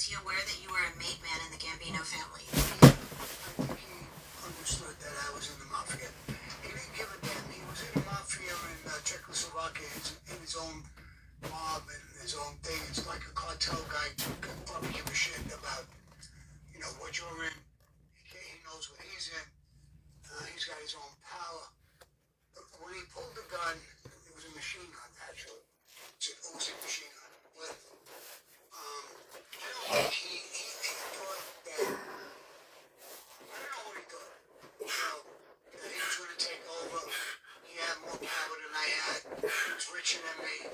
he aware that you were a made man in the Gambino family? I think he understood that I was in the mafia. He didn't give a damn. He was in the mafia in Czechoslovakia, in his own mob and his own thing. It's like a cartel guy could probably give a shit about, what you're in. He knows what he's in. He's got his own power. When he pulled the gun, it was a machine gun, actually. It was a machine gun. I don't think he thought that. I don't know what he thought. That he was going to take over. He had more power than I had. He was richer than me.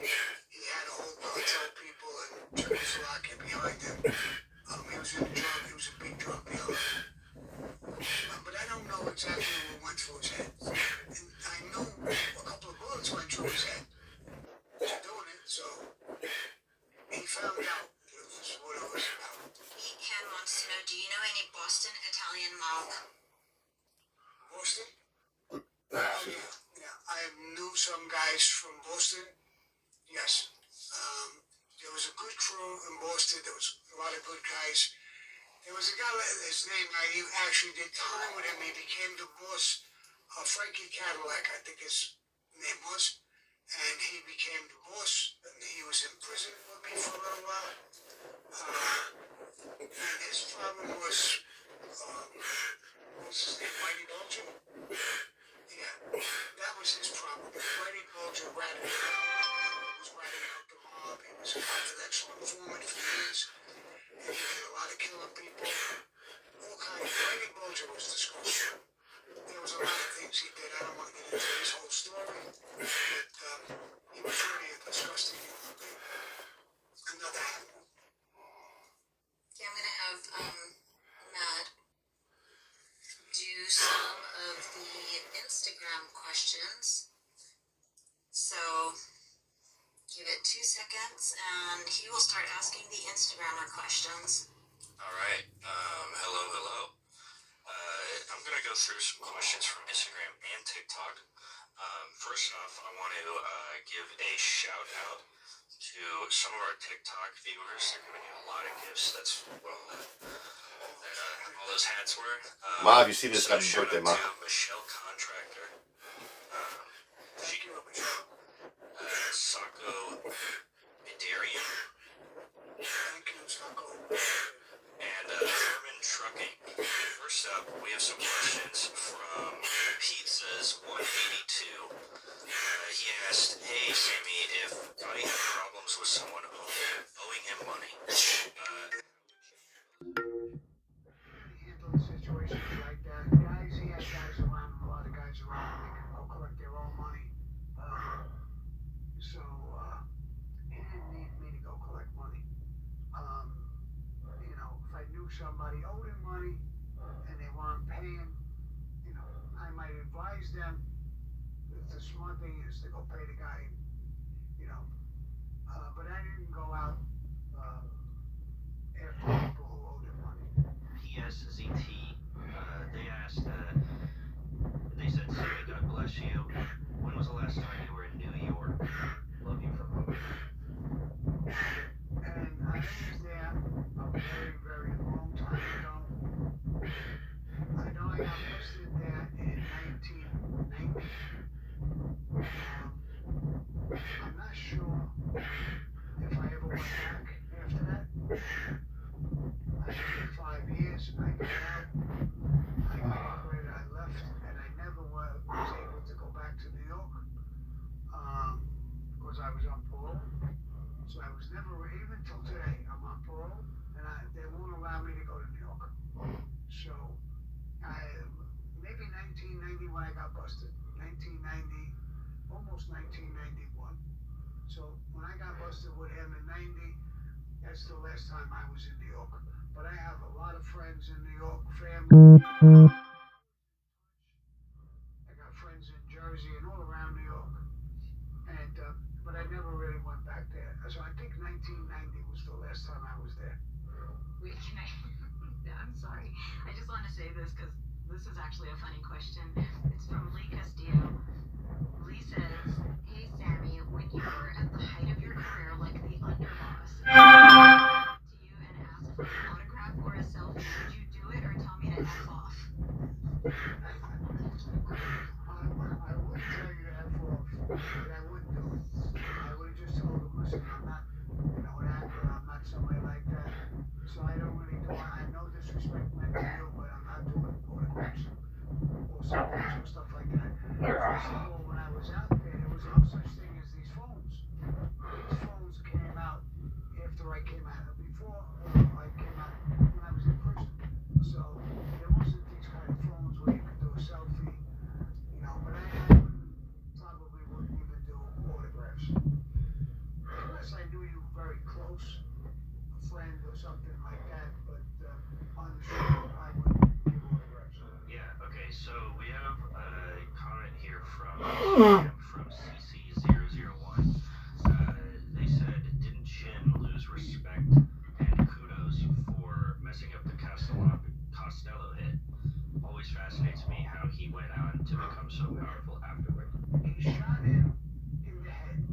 He had a whole cartel people in Czechoslovakia behind him. He was in the drug. He was a big drug dealer. But I don't know exactly what went through his head. And I know a couple of bullets went through his head. He was doing it, so he found out what it was about. Ken wants to know, do you know any Boston Italian mob? Boston? Yeah. I knew some guys from Boston. Yes. There was a good crew in Boston. There was a lot of good guys. There was a guy, his name, he actually did time with him. He became the boss of Frankie Cadillac, I think his name was. And he became the boss. And he was in prison with me for a little while. And his problem was, what was his name, Whitey Bulger? Yeah, that was his problem. Whitey Bulger ratted out the mob. He was a confidential informant for years. And he did a lot of killing people. All kinds of. Whitey Bulger was disgusting. There was a lot of things he did. I don't want to get into his whole story. But he was really a disgusting human being. Another animal. Okay, I'm going to have Matt do some of the Instagram questions. So give it 2 seconds and he will start asking the Instagrammer questions. All right. Hello. I'm going to go through some questions from Instagram and TikTok. First off, I want to give a shout out to some of our TikTok viewers. They're giving you a lot of gifts. That's all those hats were. Ma, have you seen this happy shout birthday, out Ma? to Michelle Contractor. She gave up Sako Midarian. Thank you, Sako. And Herman Trucking. First up, we have some questions from Pizzas 182. He asked, "Hey Sammy, if Gotti had problems with someone owing him money, Handle situations like that. He had guys around him, a lot of guys around him. They could go collect their own money. So he didn't need me to go collect money. If I knew somebody owed him money and they weren't paying, I might advise them that the smart thing is to go pay the guy, but I didn't go out after people who owed him money. PSZT, they asked, they said, "Sammy, God bless you. When was the last time you were in New York? Love you from home." And I was there a very, very long time ago. I know I got busted there in 1990. I'm not sure if I ever went back after that. I did 5 years, I got out, I graduated, I left, and I never was able to go back to New York, because I was on parole. So I was never, even till today, I'm on parole, and they won't allow me to go to New York. So, maybe 1990 when I got busted, 1990, almost 1991. So when I got busted with him in 90, that's the last time I was in New York. But I have a lot of friends in New York, family. I got friends in Jersey and all around New York. And but I never really went back there. So I think 1990 was the last time I was there. Wait, can I? I'm sorry. I just want to say this because this is actually a funny question. It's from Lee Castillo. Lee says, "Hey Sammy, when you were at the height of your career like the underboss, to you and asked for meant to do, but I'm not doing autographs or selfies or stuff like that. First of all, when I was out there was no such thing as these phones. These phones came out after I came out. Before I came out, when I was in prison. So there wasn't these kind of phones where you could do a selfie, but I probably wouldn't even do autographs. Unless I knew you very close, a friend or something like that, but on the show, I wouldn't give autographs. Yeah, okay, so we have a comment here from CC001. They said, didn't Chin lose respect and kudos for messing up the Costello hit? Always fascinates me how he went on to become so powerful afterward. He shot him in the head.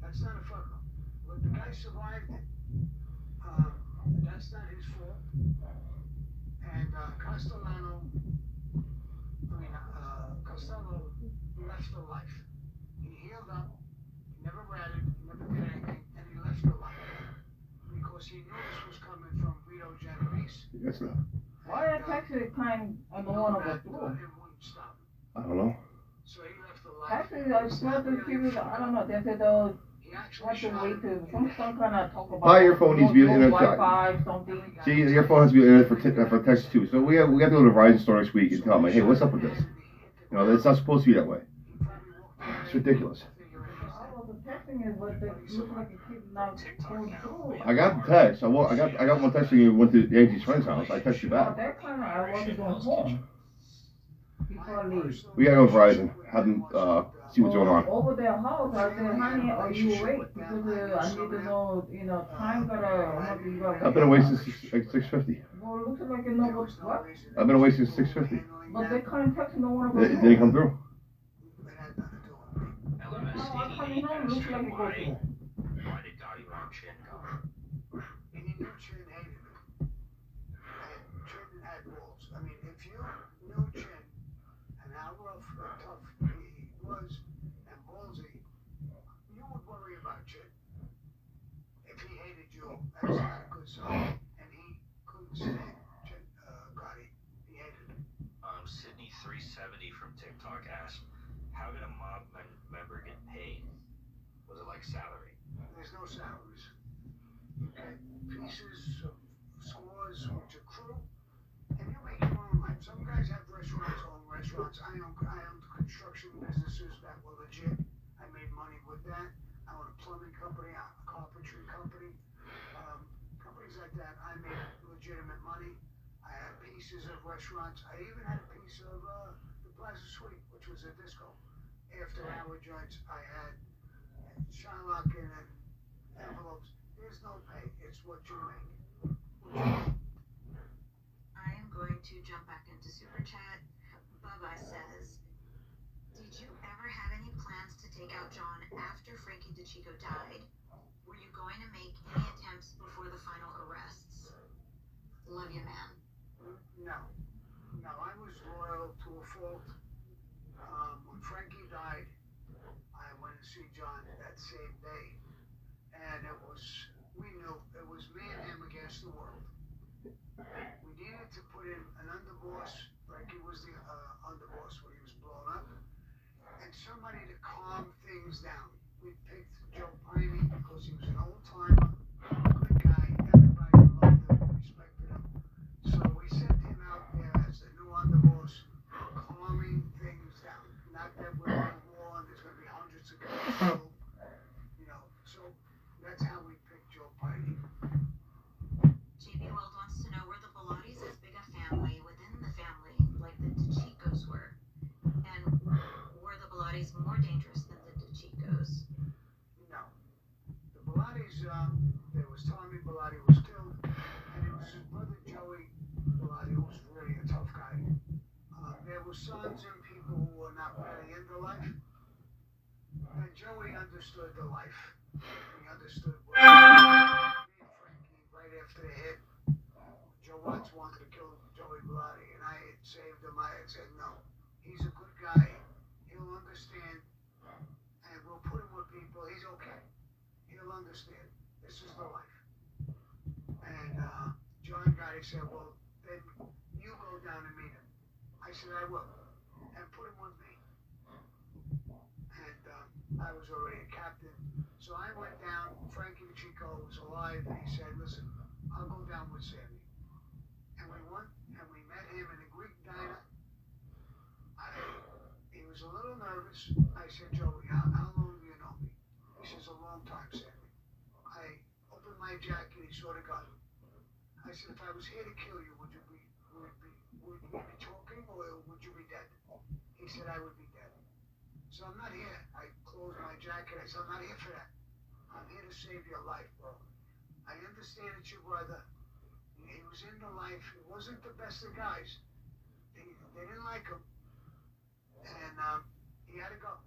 That's not a fuck up. But the guy survived it. That's not his fault. And Costello left a life. He healed up, he never ratted, he never did anything, and he left a life. Because he knew this was coming from Vito Genovese. Yes, no. Why that actually kind of the one of us It do? wouldn't stop him. I don't know. So he left a life. Actually, I saw the people, I don't know, they said they'll He actually want to shot wait him to in the some head. kind of talk about Buy your phone needs to be internet Wi-Fi, something. See, your phone has to be internet for text too. So we got to go to the Verizon store next week and tell them, like, hey, what's up with this? It's not supposed to be that way. It's ridiculous. All of the texting is what they look like a kid not going through. I got the text. I got one text when you went to Angie's friend's house. I texted you Well, back. that kind of, I wasn't going home before I leave. We gotta go to Verizon. Have them see what's going on. Over their house, I said, honey, are you awake? Because I need to know, time gotta, you gotta. I've been away since 6:50. Well, it looks like you know what? I've been away since 6:50. But they couldn't text no one It didn't come through. LMSDD asked him why did Gotti want Chin gone? And he knew Chin hated him. And Chin had balls. I mean, if you knew Chin and how rough and tough he was and ballsy, you would worry about Chin. If he hated you, that's not a good sign. And he couldn't stand Chin, Gotti. He hated him. Sydney 370 from TikTok asked, how did a mob member get paid? Was it like salary? There's no salaries. You get pieces of scores which accrue, and you make your own life. Some guys have restaurants, own restaurants. I own construction businesses that were legit. I made money with that. I own a plumbing company, a carpentry company. Companies like that, I made legitimate money. I had pieces of restaurants. I even had a piece of the Plaza Suite, which was a disco. After hour joints, I had Shylock and envelopes. There's no pay. It's what you make. I am going to jump back into Super Chat. Bubba says, did you ever have any plans to take out John after Frankie DeChico died? Were you going to make any attempts before the final arrests? Love you, man. No, I was loyal to a fault. When Frankie died, I went to see John that same day, and we knew it was me and him against the world. We needed to put in an underboss. Frankie was the underboss when he was blown up, and somebody to calm things down. We picked Joe Piney because he was an old timer, good guy. Everybody loved him, respected him. So we sent him out there as the new underboss, calming things down. Not that we're in war and there's going to be hundreds of guys killed, So that's how we picked Joe Piney. JB Weld wants to know, were the Bellattis as big a family within the family like the DeChicos were? And were the Bellattis more dangerous than the DeChicos? No. The Bellattis, there was Tommy Bellotti was killed, and it was his brother Joey Bellotti, who was really a tough guy. There were sons and people who were not really into life, and Joey understood the life. He understood what me and Frankie, right after the hit, Joe Watts wanted to kill Joey Bellotti, and I had saved him. I had said, no, he's a good guy. He'll understand, and we'll put him with people. He's okay. He'll understand. This is the life. And Joe Brian got it. He said, well, then you go down and meet him. I said, I will. And put him with me. And I was already a captain. So I went down. Frankie Chico was alive. And he said, listen, I'll go down with Sammy. And we went and we met him in a Greek diner. He was a little nervous. I said, Joey, how long do you know me? He says, a long time, Sammy. I opened my jacket. He saw the gun. I said, if I was here to kill you, would you be talking or would you be dead? He said, I would be dead. So I'm not here. I closed my jacket. I said, I'm not here for that. I'm here to save your life, bro. I understand it's your brother. He was in the life. He wasn't the best of guys. They didn't like him. And he had to go.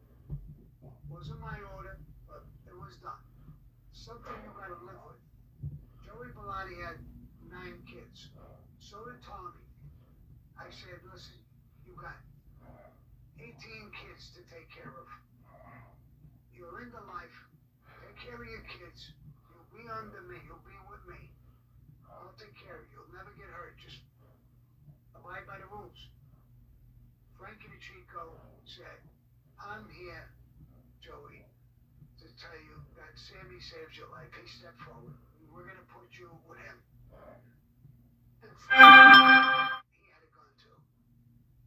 Wasn't my order, but it was done. Something you gotta live with. Joey Bellotti had 9 kids. So did Tommy. I said, listen, you got 18 kids to take care of. You're in the life. Take care of your kids. You'll be under me. You'll be with me. I'll take care of you. You'll never get hurt. Just abide by the rules. Frankie DeChico said, I'm here, Joey, to tell you that Sammy saves your life. He stepped forward. We're going to put you with him. And Frankie, he had a gun too.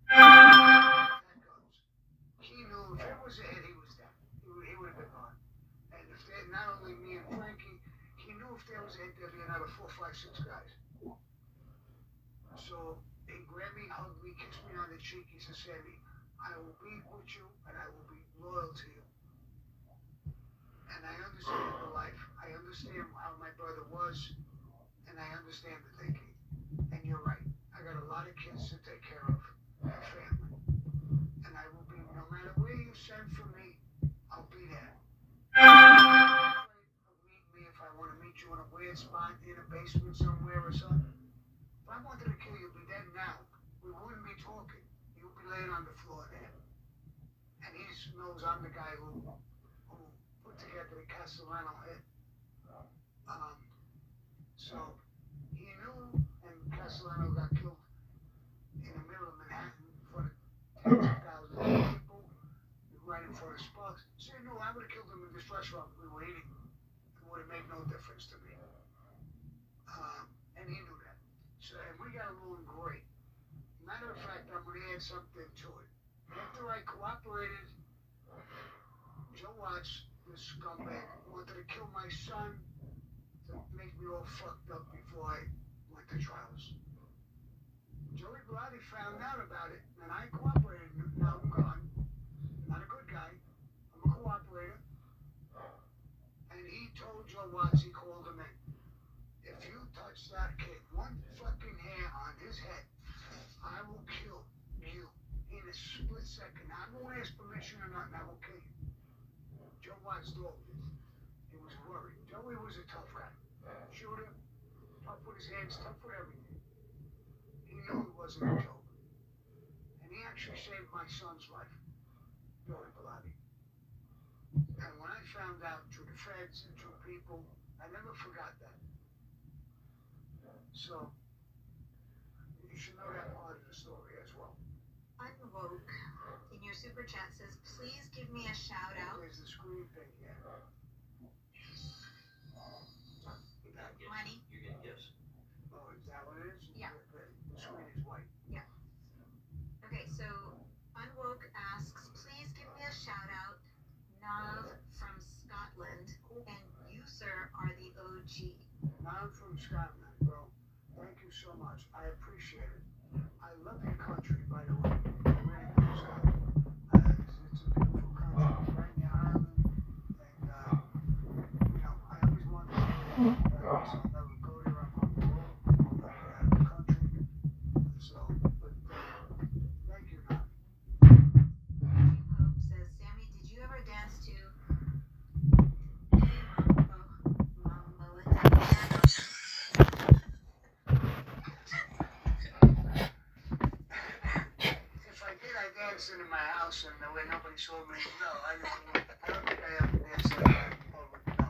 That goes. He knew if it was a hit, he was dead. He would have been gone. And if they, not only me and Frankie, he knew if there was a hit, there'd be another 4, 5, 6 guys. So he grabbed me, hugged me, kissed me on the cheek. He said, Sammy, I will be with you and I will be loyal to you. And I understand the life. I understand how my brother was, and I understand the thinking. And you're right. I got a lot of kids to take care of, and family. And I will be, no matter where you send for me, I'll be there. Meet me if I want to meet you in a weird spot, in a basement somewhere or something. If I wanted to kill you, be dead now. We wouldn't be talking. You'd be laying on the floor there. And he knows I'm the guy who put together the Castellano hit. So he knew, and Castellano got killed in the middle of Manhattan for the tens of thousands of people, right in front of Sparks. So he knew I would have killed him in this restaurant we were eating. It would have made no difference to me. And he knew that. So, and we got along great. Matter of fact, I'm going to add something to it. After I cooperated, Joe Watts, this scumbag, wanted to kill my son to make me all fucked up before I went to trials. Joey Bellotti found out about it, and I cooperated. Now I'm gone. Not a good guy. I'm a cooperator. And he told Joe Watts, he called him in. If you touch that kid, one fucking hair on his head, I will kill you in a split second. I won't ask permission or nothing. I will kill you. Joe Watts told me. He was worried. Joey was a tough guy. Shooter, tough with his hands, tough with everything. He knew it wasn't a joke. And he actually saved my son's life, Joey Bellotti. And when I found out through the feds and through people, I never forgot that. So, you should know that part of the story as well. Unwoke in your super chat says, please give me a shout out. There's the screen thing here. Money. You're getting gifts. Oh, is that what it is? Yeah. The screen is white. Okay, so Unwoke asks, please give me a shout out. Nav from Scotland, and you, sir, are the OG. Now I'm from Scotland, bro. Thank you so much. I appreciate it. I love your country, by the way. It really is. It's a beautiful country. It's right near Ireland. And, you know, I always wanted to go there. So I'll never go there. I'm on the road. I'm not out of the country. So, but thank you, man. Hope says, Sammy, did you ever dance to If I did, I danced in my house and the way nobody saw me. No, I don't think I ever danced like that in public. No.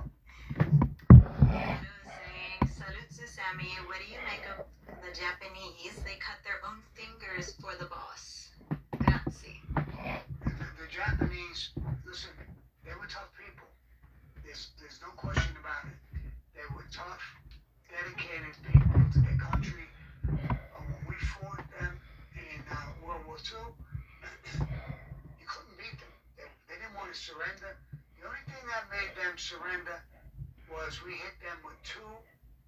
saying, Salute to Sammy, what do you make of Japanese, they cut their own fingers for the boss. Grazie. The Japanese, listen, they were tough people. There's no question about it. They were tough, dedicated people to their country. When we fought them in World War II, you couldn't beat them. They didn't want to surrender. The only thing that made them surrender was we hit them with 2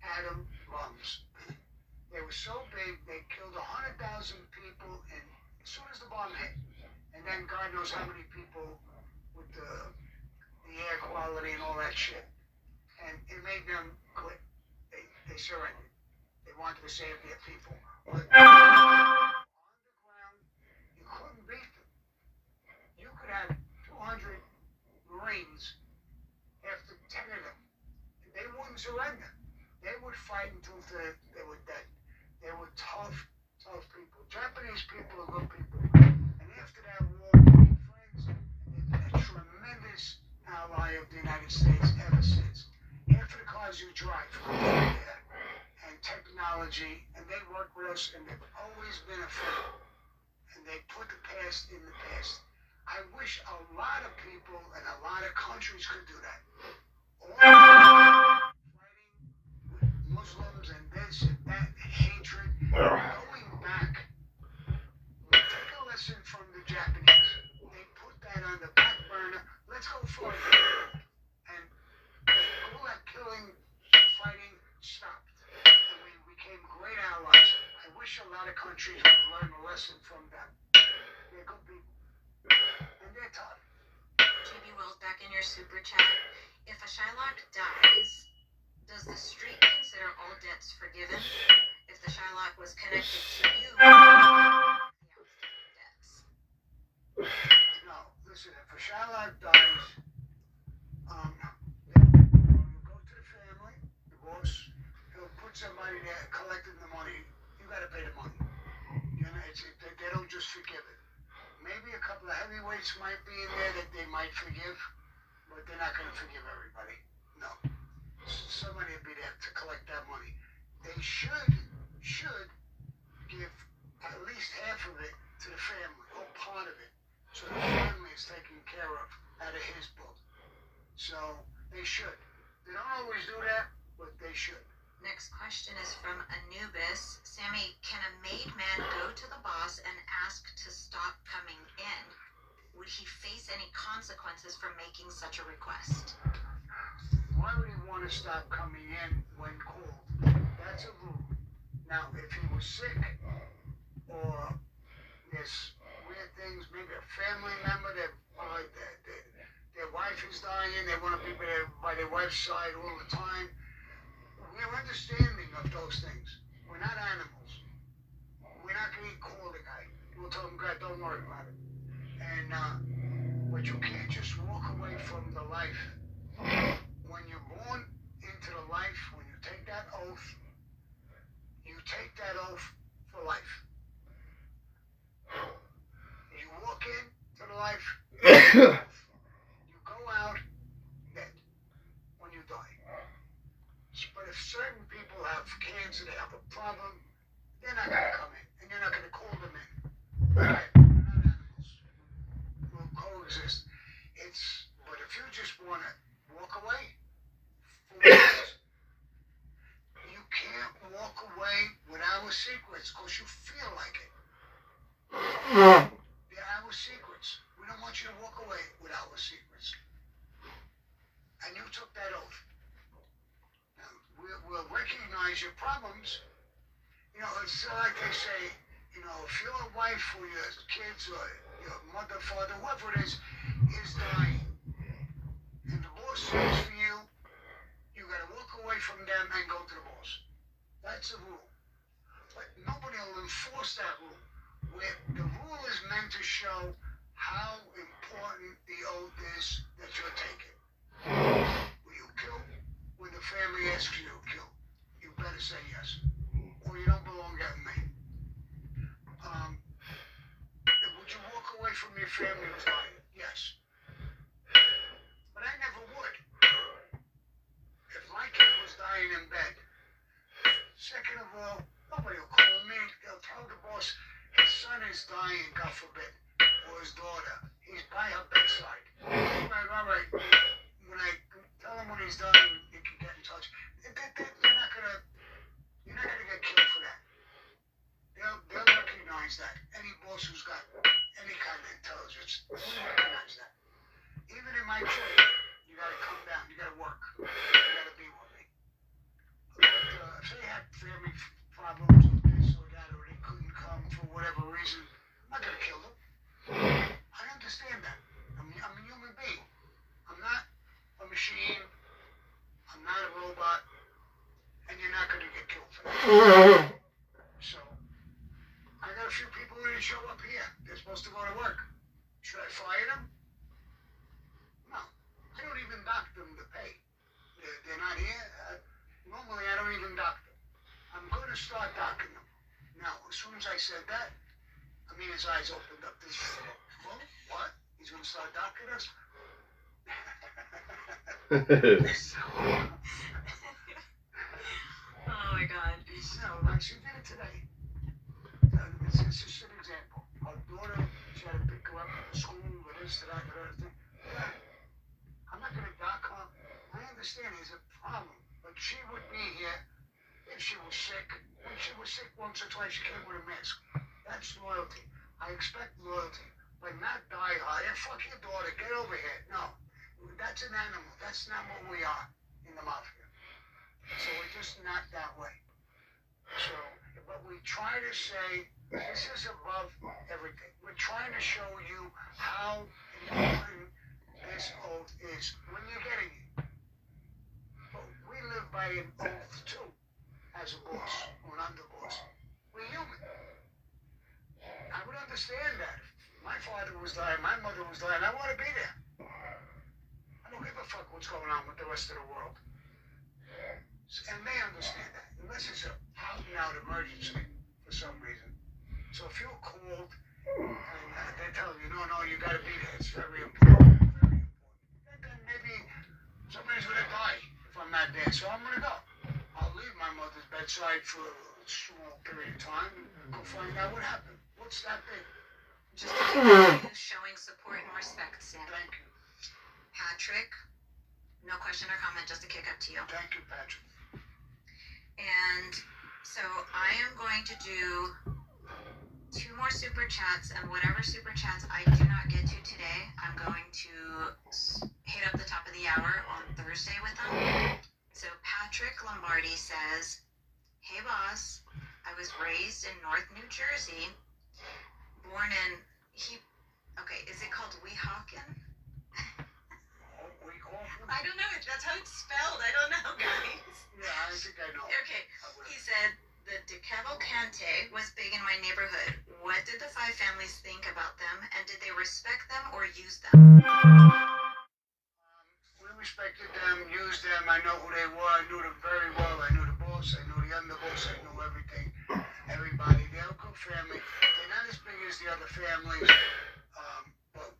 atom bombs. They were so big, they killed 100,000 people as soon as the bomb hit. And then God knows how many people with the air quality and all that shit. And it made them quit. They surrendered. They wanted to save their people. But on the ground, you couldn't beat them. You could have 200 Marines after 10 of them. They wouldn't surrender. They would fight until they were dead. They were tough people. Japanese people are good people. And after that war, we became friends. And they've been a tremendous ally of the United States ever since. After the cars you drive, and technology, and they work with us, and they've always been a friend. And they put the past in the past. I wish a lot of people and a lot of countries could do that. All fighting with Muslims and this and that, hatred, going back. Take a lesson from the Japanese. They put that on the back burner. Let's go forward. And all that killing, fighting stopped. And we became great allies. I wish a lot of countries would learn a lesson from them. They're good people. And they're tough. JB Wells, back in your super chat. If a Shylock dies, does the street consider all debts forgiven? If the Shylock was connected to you, the outstanding debts. No, listen, if a Shylock dies, you go to the family, the boss, he'll put somebody there collecting the money. You gotta pay the money. You know, they don't just forgive it. Maybe a couple of heavyweights might be in there that they might forgive, but they're not gonna forgive everybody. No. Somebody will be there to collect that money. They should give at least half of it to the family, or part of it, so the family is taken care of out of his book. So they should. They don't always do that, but they should. Next question is from Anubis. Sammy, can a made man go to the boss and ask to stop coming in? Would he face any consequences for making such a request? Why would he want to stop coming in when called? That's a rule. Now, if he was sick, or there's weird things, maybe a family member that their wife is dying, they want to be by their wife's side all the time. We're understanding of those things. We're not animals. We're not going to call the guy. We'll tell him, God, don't worry about it. And but you can't just walk away from the life. When you're born into the life, when you take that oath, you take that oath for life. You walk into the life, you go out dead when you die. But if certain people have cancer, they have a problem, they're not going to come in, and you're not going to call them in. Right? We're not animals. We'll coexist. But if you just want to walk away, you can't walk away with our secrets because you feel like it. They're our secrets. We don't want you to walk away with our secrets. And you took that oath. Now, we'll recognize your problems. You know, it's like they say, you know, if your wife or your kids or your mother, father, whoever it is dying, and the boss says for you, you gotta walk away from them and go to the boss. That's a rule. But nobody will enforce that rule. Where the rule is meant to show how important the oath is that you're taking. Will you kill? When the family asks you to kill, you better say yes. Or you don't belong getting me. Would you walk away from your family who's dying? Yes. But I never would. If my kid was dying in bed, second of all, Nobody will call me. They'll tell the boss his son is dying, God forbid, or his daughter. He's by her bedside. All right. When I tell him when he's done, you can get in touch. You're not gonna get killed for that. They'll recognize that. Any boss who's got any kind of intelligence will recognize that. Even in my crew, you gotta come down. You gotta work. You gotta be with me. But if they had family problems or this or that, or they couldn't come for whatever reason, I'm not gonna kill them. I understand that. I'm a human being. I'm not a machine. I'm not a robot. And you're not gonna get killed for that. So, I got a few people who didn't show up here. They're supposed to go to work. Should I fire them? No. I don't even dock them to pay. They're not here. Normally, I don't even dock them. I'm going to start docking them. Now, as soon as I said that, his eyes opened up. Well, what? He's going to start docking us? Oh my god. So, like she did it today. It's just an example. Our daughter, she had to pick her up at school, or this, that, and other thing. Yeah. I'm not going to dock her. I understand there's a problem, but she would be here if she was sick. When she was sick once or twice, she came with a mask. That's loyalty. I expect loyalty, but not die hard. Yeah, fuck your daughter, get over here. No, that's an animal. That's not what we are in the mafia. So we're just not that way. So, but we try to say, this is above everything. We're trying to show you how important this oath is when you're getting it. But we live by an oath too, as a boss or an underboss. We're human. I would understand that. My father was dying, my mother was dying, I want to be there. I don't give a fuck what's going on with the rest of the world. And they understand that, unless it's an out-and-out emergency for some reason. So if you're called and they tell you, no, you gotta be there, it's very important, very important. And then maybe somebody's gonna die if I'm not there, so I'm gonna go. I'll leave my mother's bedside for a small period of time and go find out what happened. What's that big? Just you showing support and respect, Sam. Thank you. Patrick, no question or comment, just a kick up to you. Thank you, Patrick. And so I am going to do 2 more super chats, and whatever super chats I do not get to today, I'm going to hit up the top of the hour on Thursday with them. So Patrick Lombardi says, hey boss, I was raised in North New Jersey, born in, is it called Weehawken? I don't know, that's how it's spelled, I don't know, guys. Yeah, I think I know. Okay, he said the De Cavalcante was big in my neighborhood. What did the 5 families think about them, and did they respect them or use them? We respected them, used them. I know who they were. I knew them very well. I knew the boss. I knew the underboss. I knew everything. Everybody. They're a good family. They're not as big as the other families, but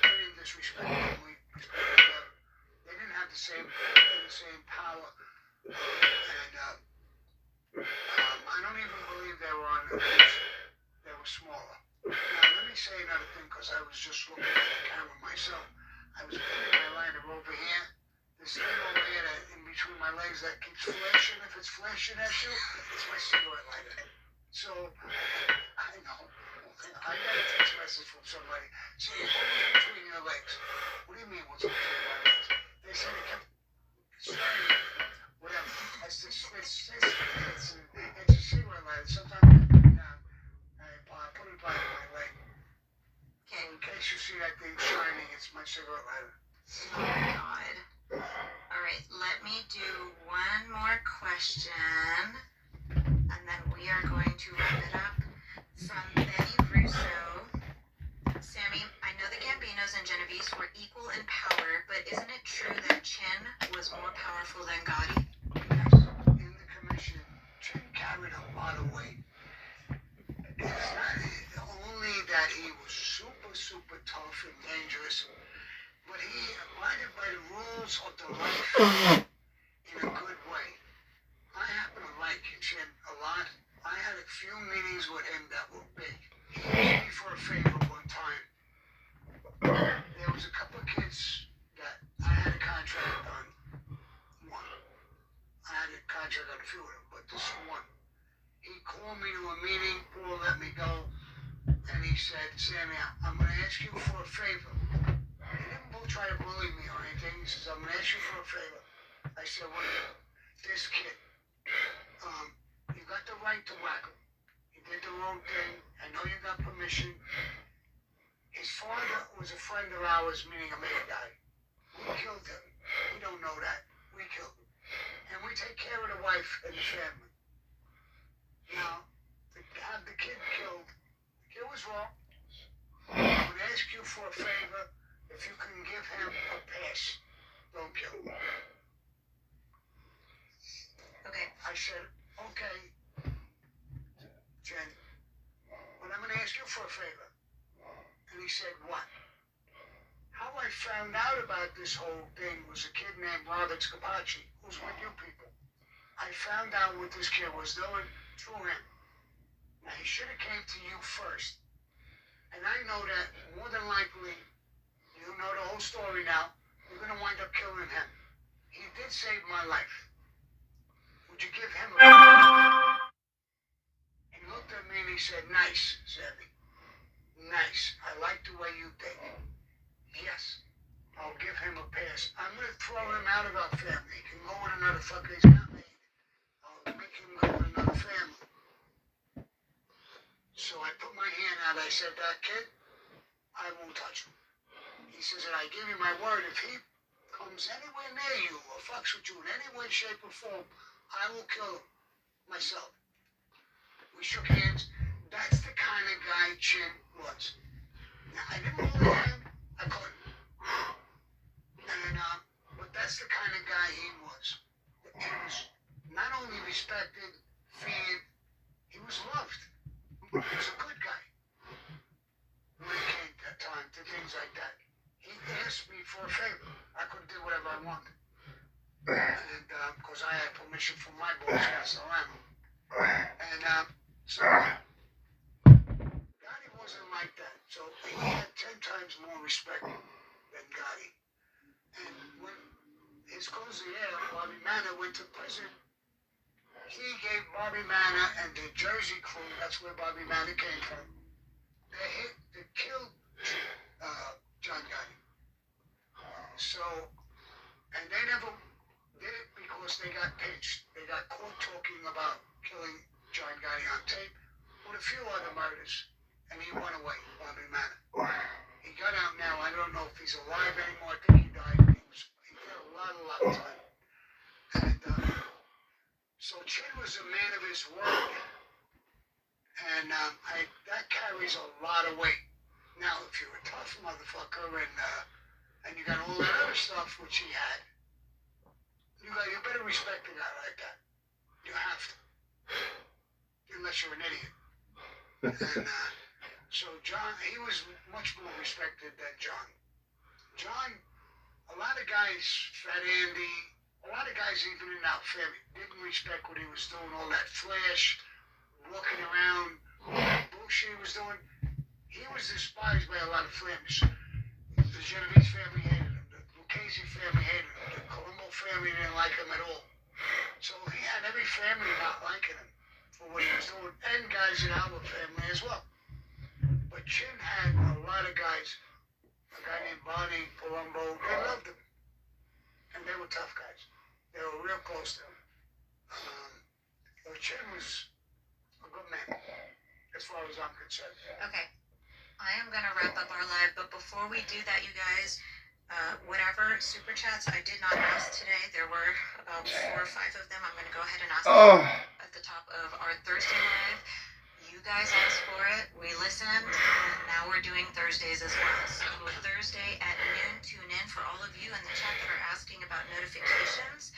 we didn't disrespect them. We respected them. They didn't have the same power. And I don't even believe they were on the list. They were smaller. Now, let me say another thing, because I was just looking at the camera myself. I was putting my lighter over here. This thing over here that in between my legs that keeps flashing. If it's flashing at you, it's my cigarette lighter. So, I know. I got a text message from somebody saying, what's between your legs? What do you mean, what's between my legs? They said it kept shining. Whatever. It's a cigarette lighter. Sometimes I put it down. I put it by my leg. Okay. So in case you see that thing shining, it's my cigarette lighter. Oh my god. Alright, let me do one more question, and then we are going to wrap it up. From Benny Russo. Sammy, I know the Gambinos and Genovese were equal in power, but isn't it true that Chin was more powerful than Gotti? In the commission, Chin carried a lot of weight. It's not only that he was super tough and dangerous, but he abided by the rules of the life in a good way. I happen to like Chin a lot. I few meetings with him that were big. He asked me for a favor one time. There was a couple of kids that I had a contract on. One. I had a contract on a few of them, but this one. He called me to a meeting, Paul let me go, and he said, Sammy, I'm going to ask you for a favor. He didn't try to bully me or anything. He says, I'm going to ask you for a favor. I said, what is it? This kid, you got the right to whack him. He did the wrong thing. I know you got permission. His father was a friend of ours, meaning a main guy. We killed him. We don't know that. We killed him. And we take care of the wife and the family. Now, to have the kid killed, the kid was wrong. I would ask you for a favor. If you can give him a pass, don't kill him. Okay. I said, okay, Jen, but I'm going to ask you for a favor. And he said, what? How I found out about this whole thing was a kid named Robert Scapaci, who's with you people. I found out what this kid was doing through him. Now, he should have came to you first. And I know that more than likely, you know the whole story now, you're going to wind up killing him. He did save my life. Would you give him a... He looked at me and he said, nice, Sammy. Nice. I like the way you think. Yes. I'll give him a pass. I'm going to throw him out of our family. He can go with another fucker. He's not made. I'll make him go with another family. So I put my hand out. I said, that kid, I won't touch him. He says, and I give you my word, if he comes anywhere near you or fucks with you in any way, shape, or form, I will kill him myself. We shook hands. That's the kind of guy Chin was. Now, I didn't hold his hand. I couldn't. And, but that's the kind of guy he was. He was not only respected, feared, he was loved. He was a good guy. When it came that time to things like that. He asked me for a favor. I could do whatever I wanted. And because I had permission from my boss, Castellano. And so Gotti wasn't like that. So he had 10 times more respect than Gotti. And when his consigliere, Bobby Manna, went to prison, he gave Bobby Manna and the Jersey crew, that's where Bobby Manna came from, they killed John Gotti. So, and they never did it because they got pinched. They got caught talking about killing John Gotti on tape with a few other murders, and he went away, Bobby Manna. He got out now. I don't know if he's alive anymore. I think he died. He did a lot of time. And so Chin was a man of his word, and that carries a lot of weight. Now, if you're a tough motherfucker and you got all that other stuff which he had, you better respect a guy like that. You have to, unless you're an idiot. And so John, he was much more respected than John. John, a lot of guys, Fat Andy, a lot of guys even in our family didn't respect what he was doing, all that flash, walking around, all that bullshit he was doing. He was despised by a lot of families. The Genovese family hated him. The Lucchese family hated him. The Colombo family didn't like him at all. So he had every family not liking him for what he was doing, and guys in our family as well. But Chin had a lot of guys, a guy named Bonnie Colombo, they loved him. And they were tough guys. They were real close to him. But Chin was a good man, as far as I'm concerned. Okay. I am going to wrap up our live, but before we do that, you guys, whatever super chats I did not ask today, there were about 4 or 5 of them. I'm going to go ahead and ask them at the top of our Thursday live. You guys asked for it, we listened, and now we're doing Thursdays as well. So Thursday at noon, tune in for all of you in the chat that are asking about notifications.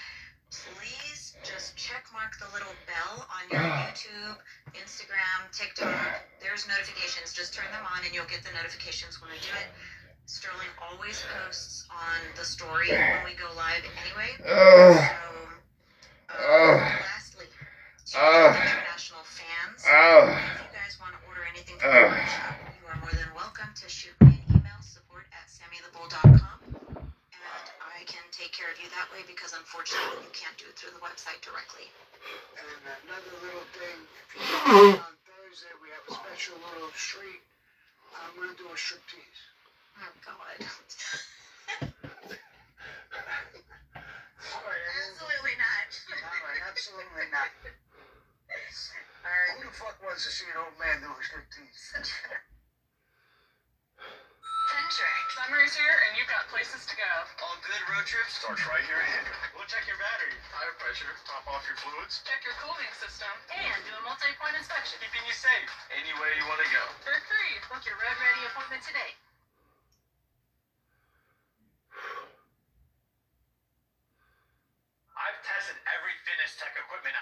Please just check mark the little bell on your YouTube, Instagram, TikTok. There's notifications. Just turn them on and you'll get the notifications when I do it. Sterling always posts on the story when we go live anyway. So, lastly, to the international fans, And another little thing, if you come on Thursday, we have a special little treat. I'm gonna do a striptease. Oh God. Alright, Absolutely not. Alright, absolutely not. Alright. Who the fuck wants to see an old man do a striptease? Kendrick. Summer's here and you've got places to go. All good road trips starts right here at Hendrick. We'll check your battery, tire pressure, top off your fluids, Check your cooling system and do a multi-point inspection. keeping you safe anywhere you want to go. For free. Book your road ready appointment today. I've tested every fitness tech equipment.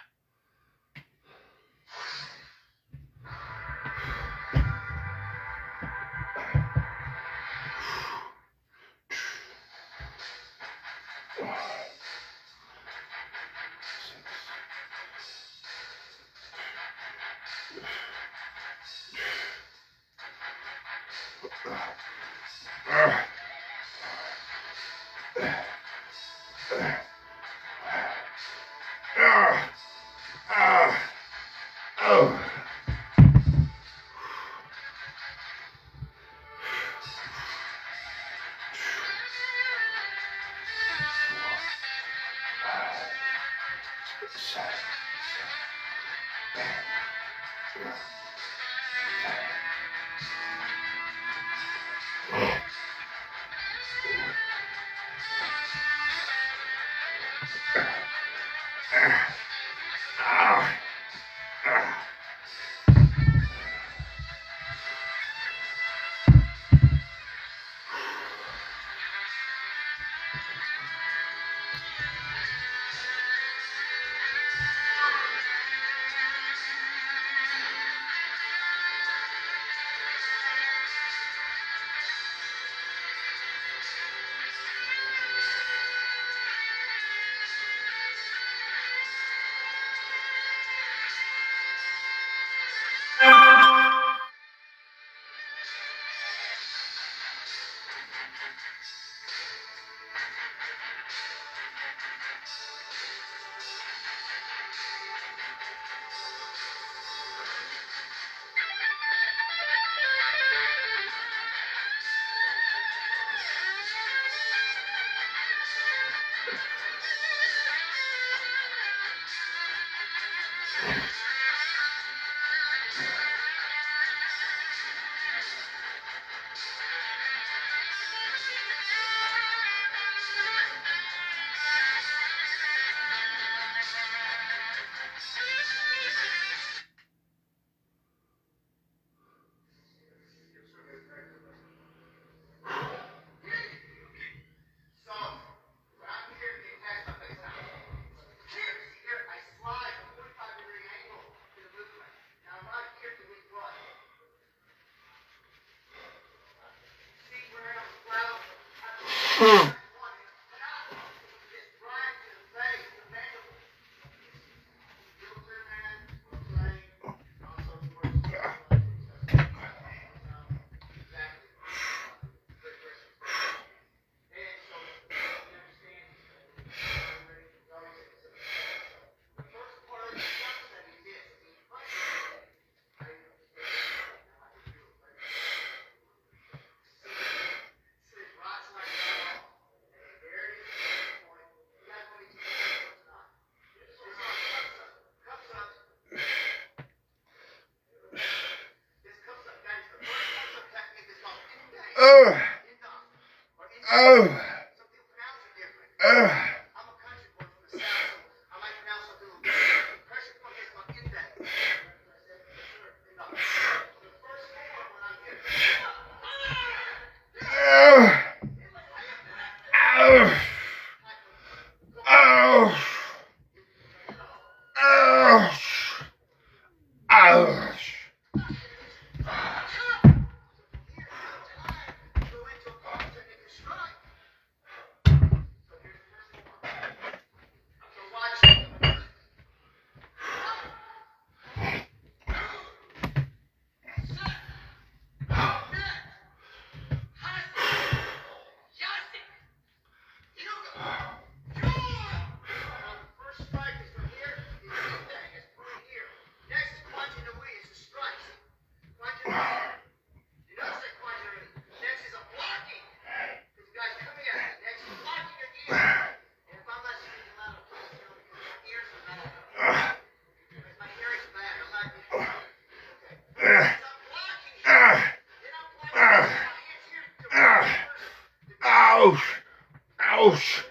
shit.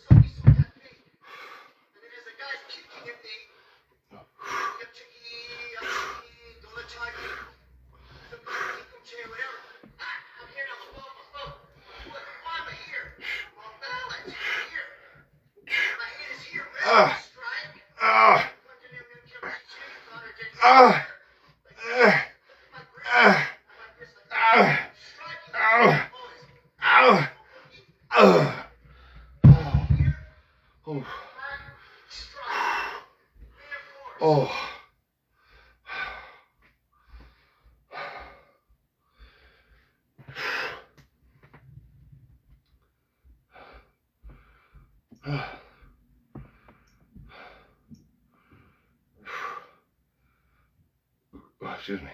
Somebody swung at me. And then as the guy's kicking at me, whatever. I'm here on the phone. Look, I'm here. Well, balance here. My head is here. Ready to strike. Oh. Excuse me.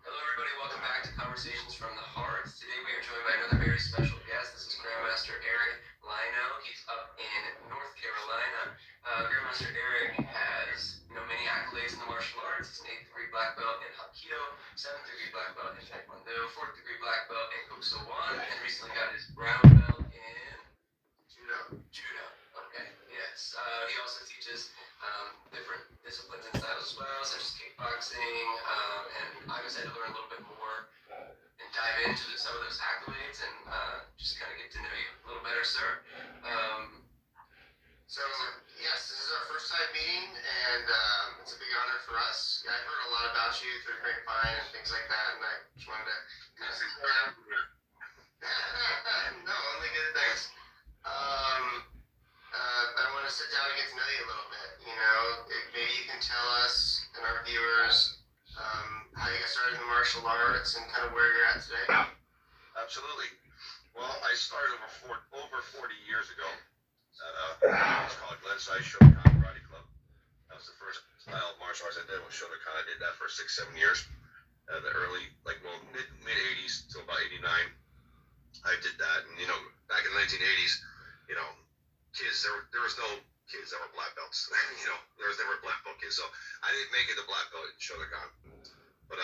Hello everybody, welcome back to Conversations from the Heart. Today we are joined by another very special guest. This is Grandmaster Eric Lino. He's up in North Carolina. Grandmaster Eric has many accolades in the martial arts. He's an 8th degree black belt in Hapkido, 7th degree black belt in Taekwondo, 4th degree black belt in Kuksowan, and recently got his brown belt in Judo. Okay, yes. He also teaches different disciplines and styles as well, such as kickboxing, and I was able to learn a little bit more and dive into some of those accolades and just kind of get to know you a little better, sir. So, yes, this is our first time meeting, and it's a big honor for us. I heard a lot about you through the grapevine and things like that, and I just wanted to kind of sit down. No, only good things. I want to sit down and get to know you a little bit. Maybe you can tell us and our viewers how you got started in the martial arts and kind of where you're at today. Absolutely. Well, I started over 40 years ago at it's called Glenside Shotokan Karate Club. That was the first style of martial arts I did was Shotokan. I did that for 6-7 years. The early, mid 80s till about 89. I did that, and back in the 1980s, kids there was no kids that were black belts. There was never black belt kids, so I didn't make it a black belt in Shotokan. But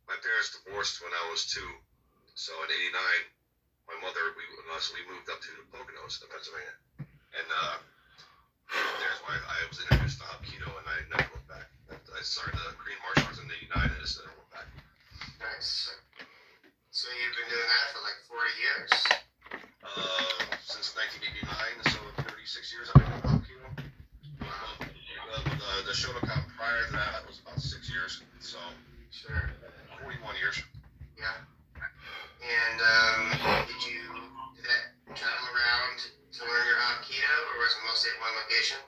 my parents divorced when I was 2, so in '89, my mother we moved up to the Poconos, Pennsylvania, and there's why I was introduced to Hapkido, and I never went back. I started the Korean martial arts in '89, and I just never went back. Nice. So you've been doing that for like 40 years. Since 1989, so 36 years I've been doing Hapkido. The Shotokan prior to that was about 6 years, so Sure. 41 years. Yeah. And did that travel around to learn your Hapkido, or was it mostly at one location?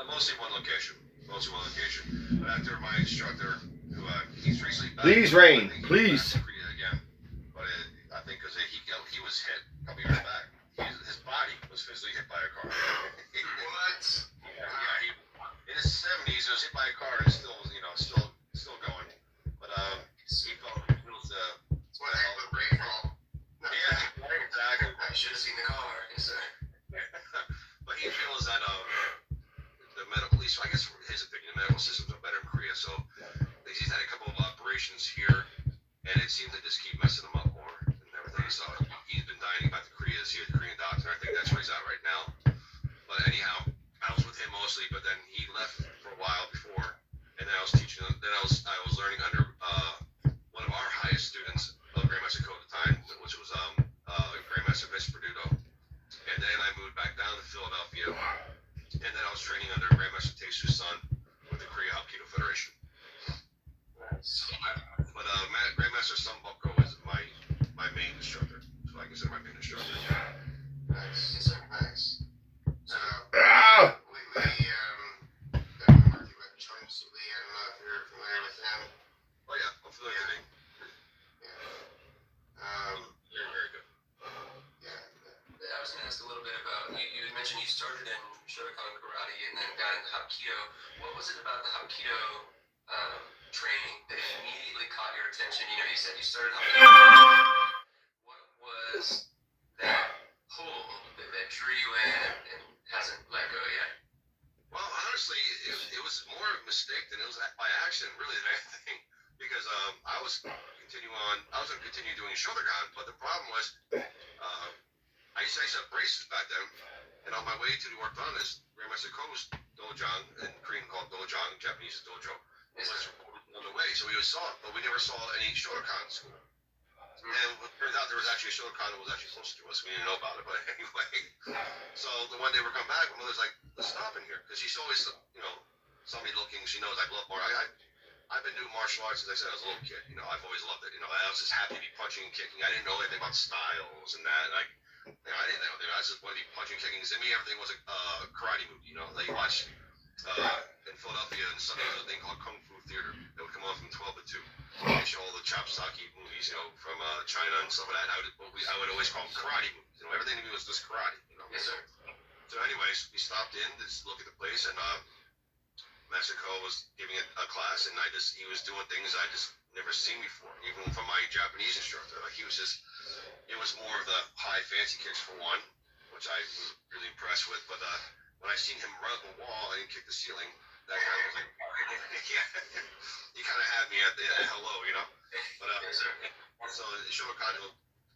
Mostly one location. But after my instructor, who he's recently back. Please, Rain, I think he's please. back to Korea again. But I think because he was hit a couple years back. His body was physically hit by a car. What? Yeah, in his 70s, he was hit by a car and still going. But he felt it was What a heck of a break fall. yeah, exactly. I should have seen the car. Yes, sir. But he feels that the medical, at least I guess from his opinion, the medical systems are better in Korea. So he's had a couple of operations here, and it seems to just keep messing him up more and everything. So he's been dying back to Korea to see a Korean doctor. I think that's where he's at right now. But anyhow, I was with him mostly, but then he left for a while before, and then I was teaching. Then I was learning under one of our highest students, Grandmaster Code at the time, which was Grandmaster Vince Perduto. And then I moved back down to Philadelphia, and then I was training under Grandmaster Taesu's son with the Korea Hapkido Federation. But Grandmaster Sun Boko is my main instructor, so I consider my main instructor. Nice. Yes, sir. Nice. So, Ah! we been working with Chong Soo Lee. I don't know if you're familiar with him. Oh yeah, I'm familiar with him. Yeah. Very, very good. Yeah. I was going to ask a little bit about, you had mentioned you started in Shotokan karate and then got into Hapkido. What was it about the Hapkido training that immediately caught your attention? You know, you said you started Hapkido. What was that pull that drew you in and hasn't let go yet? Well, honestly, it was more a mistake than it was by accident, really, than anything. Because I was going to continue doing Shotokan, but the problem was I used to have braces back then, and on my way to the orthodontist, Grandmaster Ko's dojang, in Korean called dojang, Japanese is dojo, was on the way, so we always saw it, but we never saw any Shotokan school. And it turns out there was actually a Shotokan that was actually closer to us. We didn't know about it, but anyway. So the one day we're coming back, my mother's like, let's stop in here. Because she's always, saw me looking. She knows I love I've been doing martial arts since I said I was a little kid. I've always loved it. I was just happy to be punching and kicking. I didn't know anything about styles and that. I didn't know. I just wanted to be punching and kicking. To me, everything was a karate movie. Like you watch in Philadelphia and Sunday, there was a thing called Kung Fu Theater that would come on from 12 to 2. They show all the chopsaki movies, from China and stuff like that. I would always call them karate movies. Everything to me was just karate. Yes, sir. So anyways, we stopped in to look at the place, and Master Ko was giving a class, and he was doing things I just never seen before, even from my Japanese instructor. Like it was more of the high fancy kicks for one, which I was really impressed with. But when I seen him run up the wall and kick the ceiling, that kind of was like, he kind of had me at the hello, But so Shotokan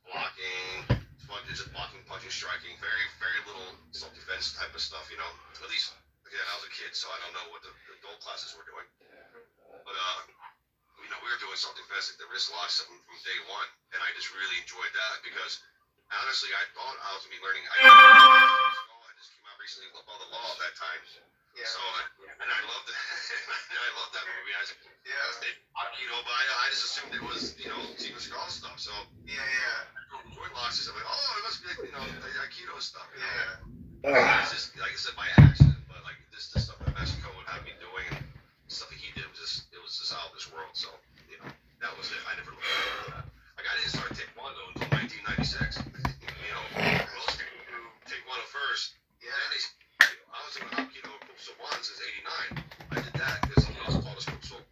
blocking, just blocking, punching, striking, very, very little self-defense type of stuff, At least, again, I was a kid, so I don't know what the adult classes were doing. But we were doing self-defense, like the wrist locks from day one, and I just really enjoyed that because honestly, I thought I was gonna be learning. I just came out recently above the law at that time. Yeah. So, and I loved it. I loved that movie. I was like, but I just assumed it was, Steven Seagal stuff. So, joint locks, I'm like, it must be, the Aikido stuff. It's just, like I said, by accident. But, like, this stuff that Mexico would have me doing, and stuff that he did was just out of this world. So, that was it. I never looked at that. Like, I didn't start Taekwondo until 1996. Most people do Taekwondo first. Yeah. Then I was doing Hapkido Kupso 1 since '89. I did that because someone else taught us Kupso.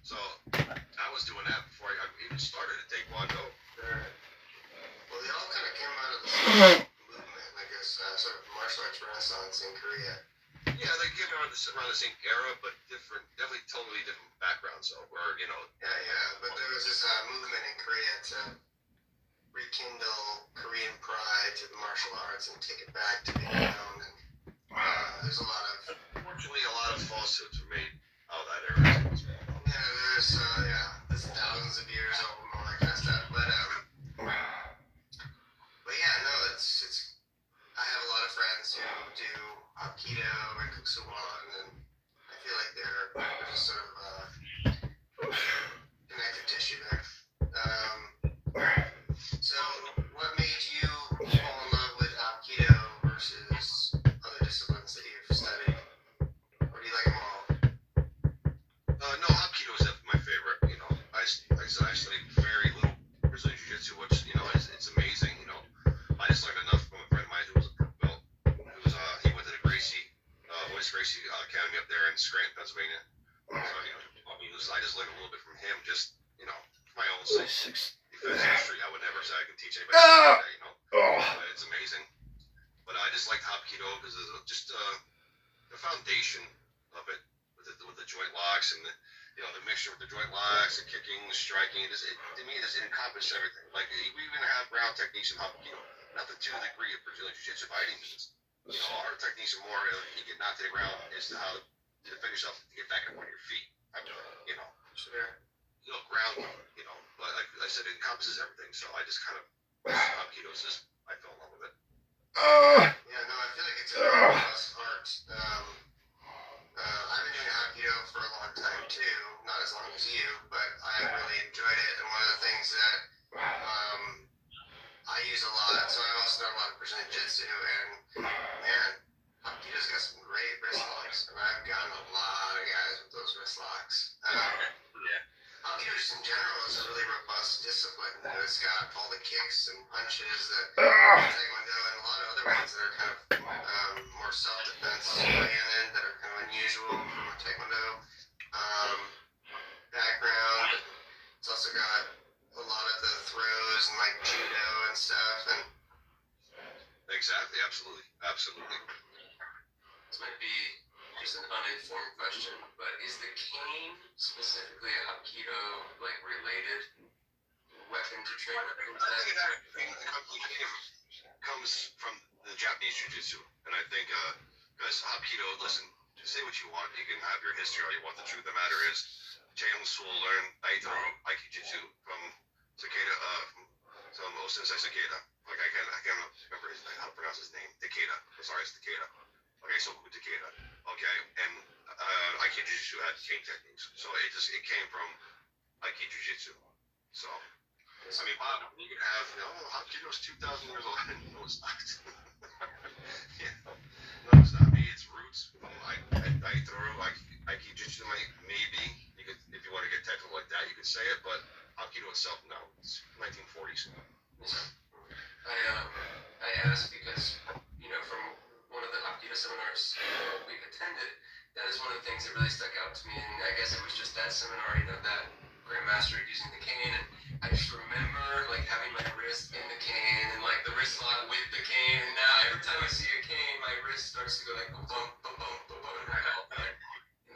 So I was doing that before I even started at Taekwondo. Well, they all kind of came out of the same movement, I guess, sort of martial arts renaissance in Korea. Yeah, they came around the same era, but definitely totally different backgrounds. So But there was this movement in Korea to rekindle Korean pride to the martial arts and take it back to being known. And there's a lot of, unfortunately, a lot of falsehoods were made out of that era. there's thousands of years old and all that kind of stuff. But it's. I have a lot of friends who do Hapkido and Kuksuwan, and I feel like they're just sort of connective tissue there. So, what made you fall in love with Hapkido versus other disciplines that you've studied? Or do you like them all? No, Hapkido is my favorite. I studied very little Brazilian Jiu-Jitsu, which it's amazing. I just learned enough from a friend of mine who was a purple belt. He went to the Willis Gracie Academy up there in Scranton, Pennsylvania. So I just learned a little bit from him, just for my own sake. Defense history, I would never say I can teach anybody that, But it's amazing. But I just liked Hapkido because it's just the foundation of it with the joint locks and the mixture with the joint locks, the kicking, the striking. To me, it encompasses everything. Like we even have ground techniques in Hapkido, nothing to the degree of Brazilian Jiu-Jitsu by any means. Our techniques are more you get knocked to the ground as to how to defend yourself to get back up on your feet. Ground, but like I said, it encompasses everything. So I just kind of Hapkido is just I fell in love with it. I feel like it's a very robust art. I've been doing Hapkido for a long time too, not as long as you, but I really enjoyed it. And one of the things that I use a lot, so I also done a lot of Brazilian Jiu-Jitsu, and man, Hapkido's got some great wrist locks, and I've gotten a lot of guys with those wrist locks. Hapkido is just in general is a really robust discipline. You know, it's got all the kicks and punches that Taekwondo and a lot of other ones that are kind of more self-defense oriented, that are kind of unusual from a Taekwondo background. It's also got a lot of the throws and like judo and stuff. And Exactly, absolutely. this might be just an uninformed question, but is the cane specifically a Hapkido like related weapon to train with? I think it actually comes from the Japanese jiu-jitsu, and I think because Hapkido, listen, say what you want, you can have your history all you want. The truth of the matter is, Chaeyoung Soo learned Daito Aikijutsu from Takeda, from Osensei Takeda. Like I can't remember how to pronounce his name. Takeda. I'm sorry, it's Takeda. Okay, so Takeda. Okay, and Aikijutsu had cane techniques, so it came from Aikijutsu. So. I mean, Bob, you can have, Hapkido's 2,000 years old. No, it's not. No, it's not. Maybe it's roots from Daito, Aikijutsu, maybe. You could, if you want to get technical like that, you could say it, but Hapkido itself, no. It's 1940s. I asked because, from one of the Hapkido seminars we've attended, that is one of the things that really stuck out to me, and I guess it was just that seminar, that Grandmaster using the cane, and I just remember having my wrist in the cane and the wrist lock with the cane, and now every time I see a cane, my wrist starts to go like boom, boom, boom, boom, boom, boom, and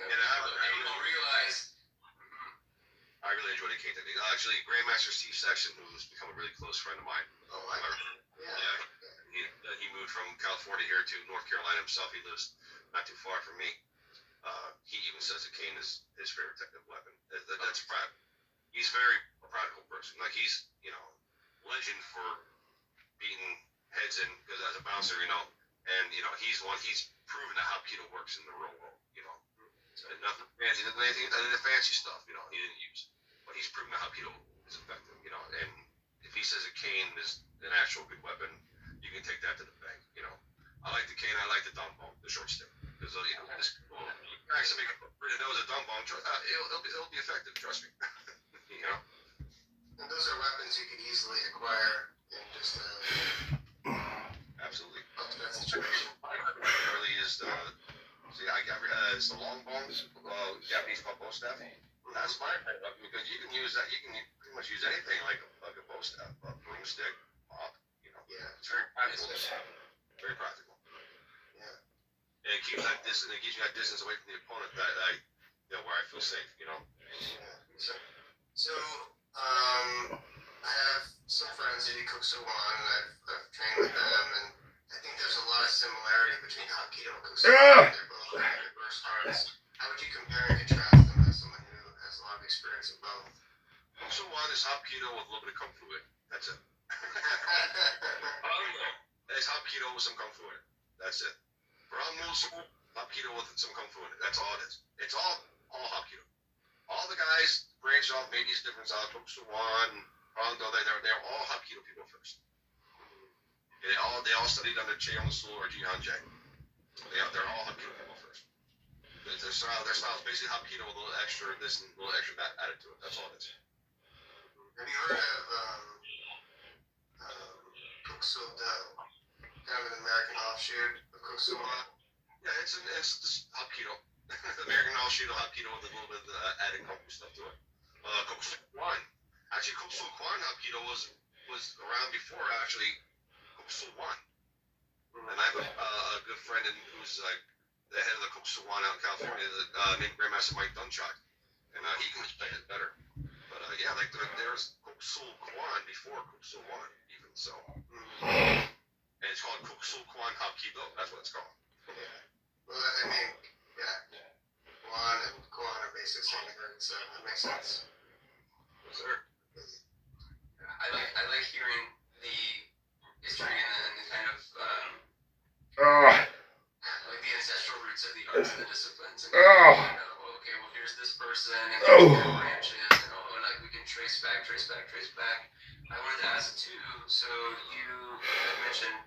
people realize. I really enjoy the cane technique. Actually, Grandmaster Steve Sexton, who's become a really close friend of mine. Oh, He moved from California here to North Carolina himself. He lives not too far from me. He even says the cane is his favorite technical weapon. That's proud. He's very a practical person. He's, legend for beating heads in because as a bouncer, and he's proven that Hapkido works in the real world. So nothing fancy, anything the fancy stuff. He didn't use, but he's proven that Hapkido is effective. And if he says a cane is an actual good weapon, you can take that to the bank. I like the cane. I like the dumbbell, the short stick, because this cracks somebody that knows a dumbbell. It'll be effective. Trust me. And those are weapons you could easily acquire in just Absolutely. ultimate situation. It really is it's the long bones, Japanese called bow staff. That's my because you can use that. You can pretty much use anything like a bow staff, a broomstick, mop. Yeah, It's very practical. Very practical. Yeah. And it keeps that distance. It keeps you that distance away from the opponent that where I feel safe. Yeah. So, I have some friends who do Kukso Wan, and I've trained with them, and I think there's a lot of similarity between Hapkido and Kukso Wan. They're both diverse arts. How would you compare and contrast them as someone who has a lot of experience in both? Kukso Wan is Hapkido with a little bit of Kung Fu in it. That's it. It's Hapkido with some Kung Fu in it. That's it. Ram Musu, Hapkido with some Kung Fu in it. That's all it is. It's all Hapkido. All the guys branch off, made these different styles. Kukso Wan, Rangdo, they're all Hapkido people first. They all studied under Chaeyoung Soo or Ji Han Jae. They're all Hapkido people first. Their style is basically Hapkido with a little extra this and a little extra that added to it. That's all it is. Have you heard of Kukso Do? Kind of an American offshoot of Kukso Wan? Yeah, it's Hapkido. American offshoot of Hapkido with a little bit of added Kung Fu stuff to it. Kukso Kwan. Actually, Kukso Kwan Hapkido was around before Kukso Wan. And I have a good friend who's the head of the Kukso Wan out in California, named Grandmaster Mike Dunchak. And he can explain it better. But there's Kukso Kwan before Kukso Wan, even so. And it's called Kukso Kwan Hapkido. That's what it's called. Yeah. Well, I mean, yeah. Kwan and Kwan are basically the same word, so that makes sense. Yes, sir. I like hearing the history and the kind of like the ancestral roots of the arts and the disciplines. And okay, well here's this person and here's their branches, and we can trace back. I wanted to ask too. So you had mentioned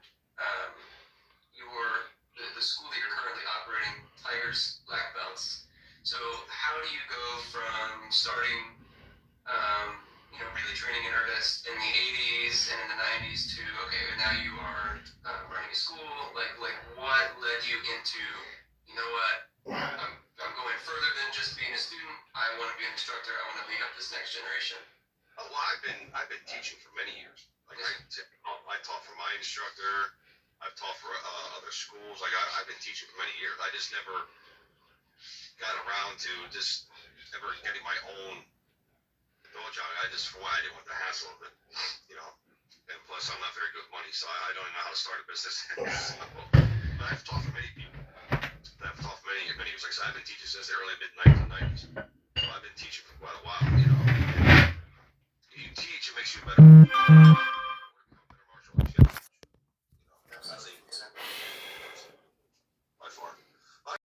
the school that you're currently operating, Tigers Black Belts. So how do you go from starting Really training an artist in the 80s and in the 90s to, okay, now you are running a school. Like what led you into, you know what, I'm going further than just being a student. I want to be an instructor. I want to lead up this next generation. Oh, well, I've been teaching for many years. Like I taught for my instructor. I've taught for other schools. Like I've been teaching for many years. I just never got around to just ever getting my own dojo. For one, I didn't want the hassle of it, And plus, I'm not very good with money, so I don't even know how to start a business. But I've taught for many people. I've taught for many years. Like I said, I've been teaching since the early mid-1990s. So I've been teaching for quite a while. You teach, it makes you better.